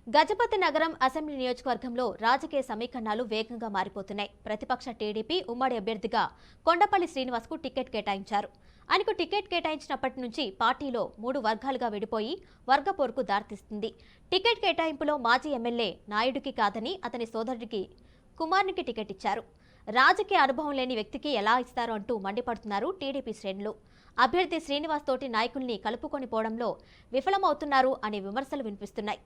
గజపతి నగరం అసెంబ్లీ నియోజకవర్గంలో రాజకీయ సమీకరణాలు వేగంగా మారిపోతున్నాయి. ప్రతిపక్ష టీడీపీ ఉమ్మడి అభ్యర్థిగా కొండపల్లి శ్రీనివాస్కు టికెట్ కేటాయించారు. ఆయనకు టికెట్ కేటాయించినప్పటి నుంచి పార్టీలో 3 వర్గాలుగా విడిపోయి వర్గపోరుకు దారితీస్తుంది. టికెట్ కేటాయింపులో మాజీ ఎమ్మెల్యే నాయుడికి కాదని అతని సోదరుడికి కుమార్నికి టికెట్ ఇచ్చారు. రాజకీయ అనుభవం లేని వ్యక్తికి ఎలా ఇస్తారో అంటూ మండిపడుతున్నారు టీడీపీ శ్రేణులు. అభ్యర్థి శ్రీనివాస్ తోటి నాయకుల్ని కలుపుకొని పోవడంలో విఫలమవుతున్నారు అనే విమర్శలు వినిపిస్తున్నాయి.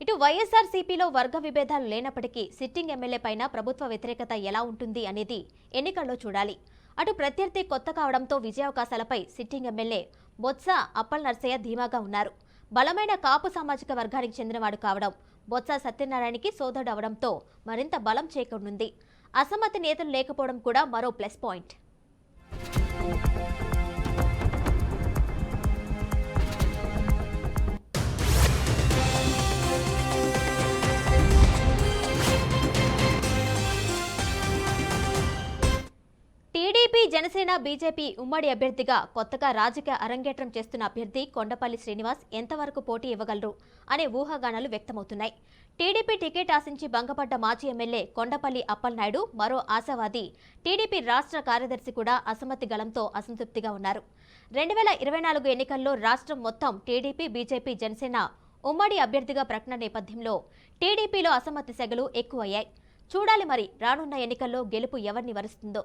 ఇటు వైఎస్ఆర్సీపీలో వర్గ విభేదాలు లేనప్పటికీ సిట్టింగ్ ఎమ్మెల్యే పైన ప్రభుత్వ వ్యతిరేకత ఎలా ఉంటుంది అనేది ఎన్నికల్లో చూడాలి. అటు ప్రత్యర్థి కొత్త కావడంతో విజయావకాశాలపై సిట్టింగ్ ఎమ్మెల్యే బొత్స అప్పల్ నర్సయ్య ధీమాగా ఉన్నారు. బలమైన కాపు సామాజిక వర్గానికి చెందినవాడు కావడం, బొత్స సత్యనారాయణకి సోదరుడు అవడంతో మరింత బలం చేకూరనుంది. అసమ్మతి నేతలు లేకపోవడం కూడా మరో plus point. TDP, Janasena, BJP ఉమ్మడి అభ్యర్థిగా కొత్తగా రాజకీయ అరంగేట్రం చేస్తున్న అభ్యర్థి కొండపల్లి శ్రీనివాస్ ఎంతవరకు పోటీ ఇవ్వగలరు అనే ఊహాగానాలు వ్యక్తమవుతున్నాయి. టీడీపీ టికెట్ ఆశించి భంగపడ్డ మాజీ ఎమ్మెల్యే కొండపల్లి అప్పలనాయుడు మరో ఆశావాది. టీడీపీ రాష్ట్ర కార్యదర్శి కూడా అసమ్మతి గళంతో అసంతృప్తిగా ఉన్నారు. 2024 ఎన్నికల్లో రాష్ట్రం మొత్తం టీడీపీ, బీజేపీ, జనసేన ఉమ్మడి అభ్యర్థిగా ప్రకటన నేపథ్యంలో టీడీపీలో అసమ్మతి సెగలు ఎక్కువయ్యాయి. చూడాలి మరి రానున్న ఎన్నికల్లో గెలుపు ఎవరిని వరుస్తుందో.